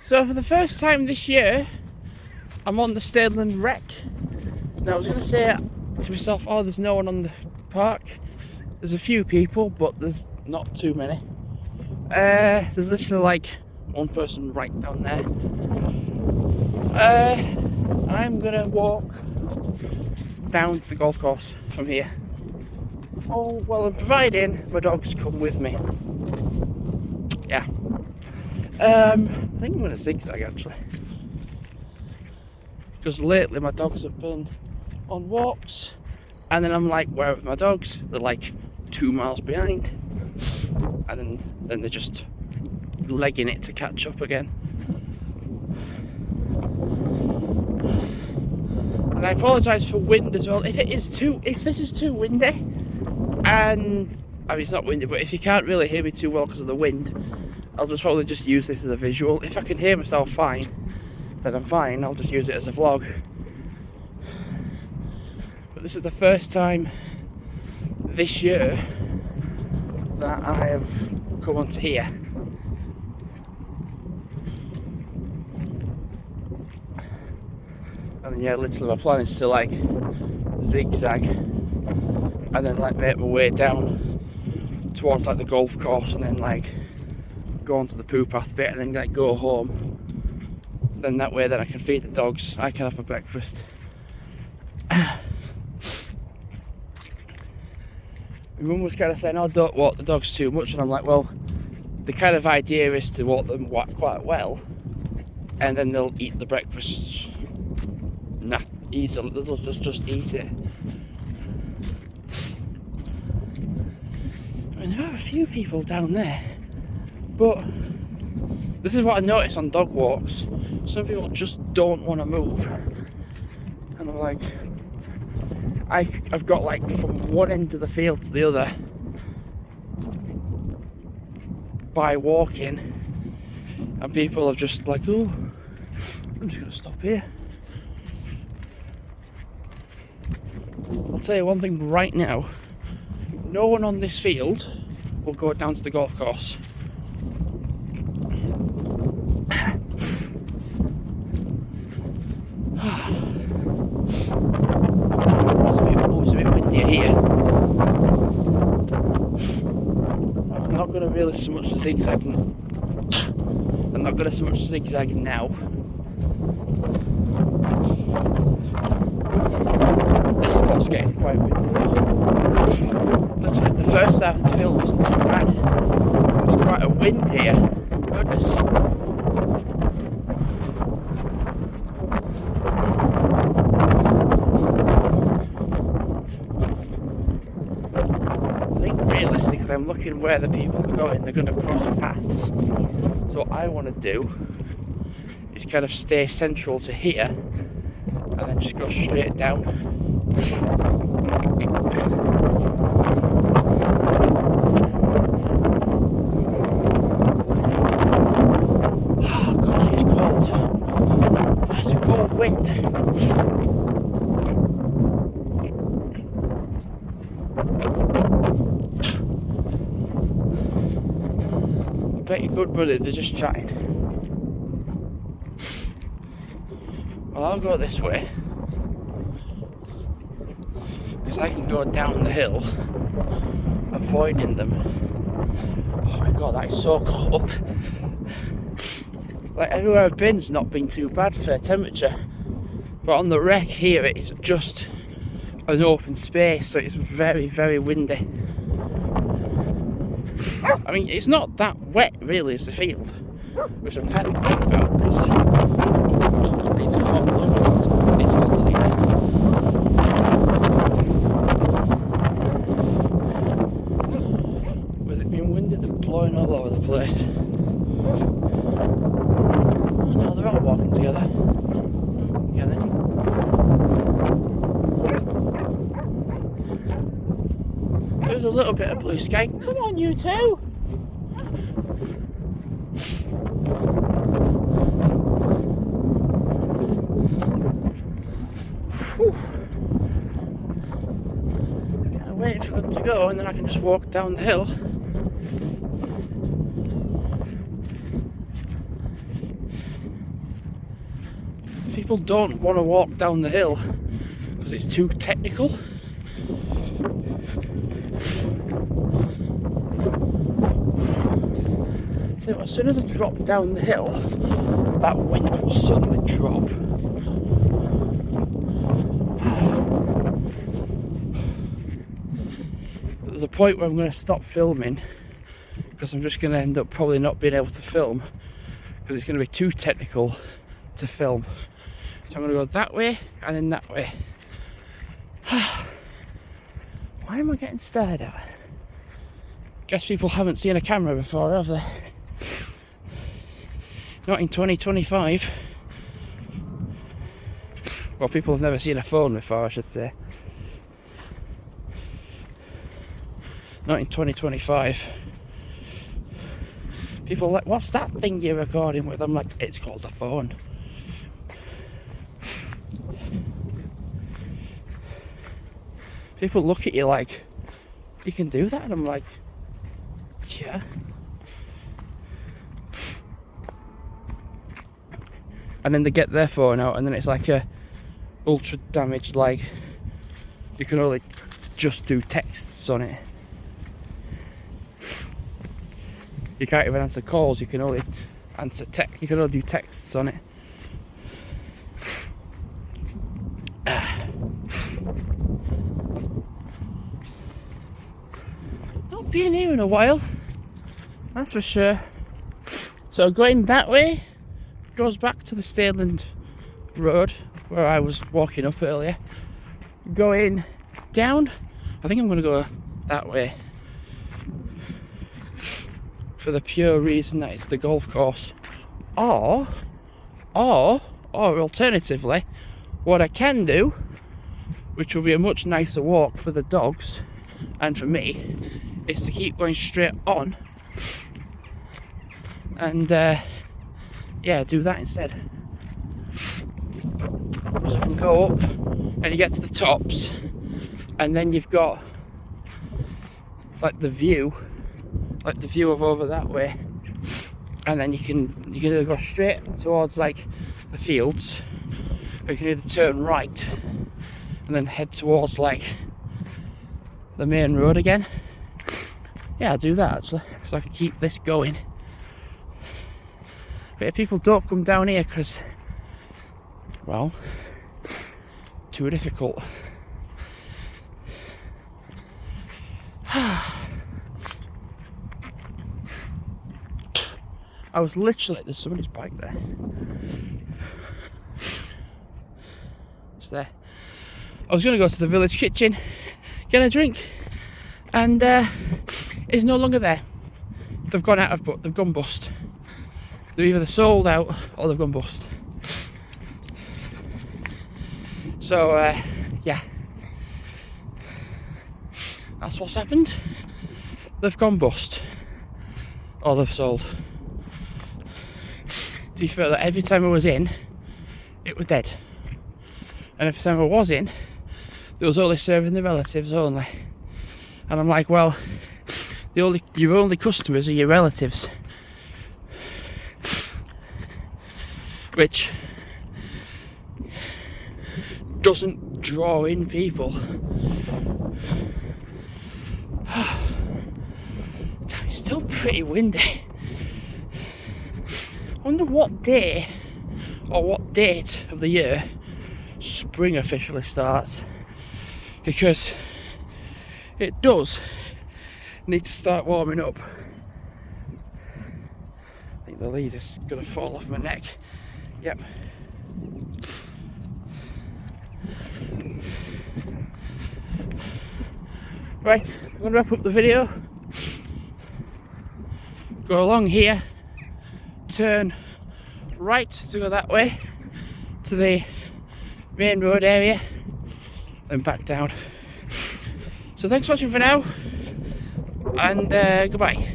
So for the first time this year, I'm on the Stainland Rec. Now I was going to say to myself, oh, there's no one on the park. There's a few people, but there's not too many. There's literally like one person right down there. I'm going to walk down to the golf course from here. Oh, well, and providing my dogs come with me. Yeah. I think I'm going to zigzag actually. Because lately my dogs have been on walks and then I'm like, where are my dogs? They're like 2 miles behind. And then they're just legging it to catch up again. And I apologise for wind as well. If this is too windy, and I mean it's not windy, but if you can't really hear me too well because of the wind, I'll just probably just use this as a visual. If I can hear myself fine, then I'm fine. I'll just use it as a vlog. But this is the first time this year that I have come onto here. And yeah, literally my plan is to like zigzag and then like make my way down towards like the golf course and then like go onto the poo path bit and then like go home. Then that way then I can feed the dogs, I can have my breakfast. My mum was kind of saying, oh, don't walk the dogs too much, and I'm like, well, the kind of idea is to walk them quite well and then they'll eat the breakfast easily, they'll just eat it. I mean, there are a few people down there, but this is what I notice on dog walks. Some people just don't want to move. And I'm like, I've got like from one end of the field to the other by walking, and people are just like, oh, I'm just going to stop here. I'll tell you one thing right now, no one on this field will go down to the golf course. It's a bit windier here. I'm not going to really so much zigzagging. I'm not going to so much zigzagging now. This spot's getting quite windy. The first half of the field wasn't too bad. There's quite a wind here. Goodness. I think realistically I'm looking where the people are going. They're going to cross paths. So what I want to do is kind of stay central to here and then just go straight down. Oh god, it's cold. That's a cold wind. I bet you're good, buddy, they're just chatting. Well, I'll go this way, because I can go down the hill, avoiding them. Oh my god, that is so cold. Like, everywhere I've been's not been too bad for temperature, but on the wreck here it's just an open space, so it's very, very windy. I mean, it's not that wet really as the field, which I'm kind of glad about, because I need to follow. Oh my god, I need to look at this. With it being windy, they're blowing all over the place. Oh no, they're all walking together. Yeah, then. There's a little bit of blue sky. Come on, you two! Can't wait for them to go, and then I can just walk down the hill. people don't want to walk down the hill because it's too technical. So as soon as I drop down the hill, that wind will suddenly drop. There's a point where I'm going to stop filming because I'm just going to end up probably not being able to film because it's going to be too technical to film. So I'm going to go that way and then that way. Why am I getting stared at? Guess people haven't seen a camera before, have they? Not in 2025. Well, people have never seen a phone before, I should say. Not in 2025. People are like, what's that thing you're recording with? I'm like, it's called a phone. People look at you like, you can do that? And I'm like, yeah. And then they get their phone out and then it's like a ultra damaged, like you can only just do texts on it. You can't even answer calls, you can only answer text, you can only do texts on it. Not been here in a while, that's for sure. So going that way goes back to the Stainland Road where I was walking up earlier. Going down, I think I'm going to go that way for the pure reason that it's the golf course. Or alternatively, what I can do, which will be a much nicer walk for the dogs and for me, is to keep going straight on and yeah, do that instead. So I can go up and you get to the tops and then you've got like the view of over that way, and then you can either go straight towards like the fields or you can either turn right and then head towards like the main road again. Yeah, I'll do that actually, so I can keep this going. But if people don't come down here because, well, too difficult. I was literally, there's somebody's bike there. It's there. I was going to go to the village kitchen, get a drink, and it's no longer there. They've gone out of, but they've gone bust. They're either sold out or they've gone bust. So yeah, that's what's happened. They've gone bust or they've sold. To be fair, that every time I was in, it was dead, and every time I was in, it was only serving the relatives only. And I'm like, well, your only customers are your relatives, which doesn't draw in people. Damn, it's still pretty windy. I wonder what day or what date of the year spring officially starts, because it does need to start warming up. I think the lead is going to fall off my neck. Yep. Right, I'm going to wrap up the video. Go along here, turn right to go that way to the main road area, then back down. So thanks for watching for now, and goodbye.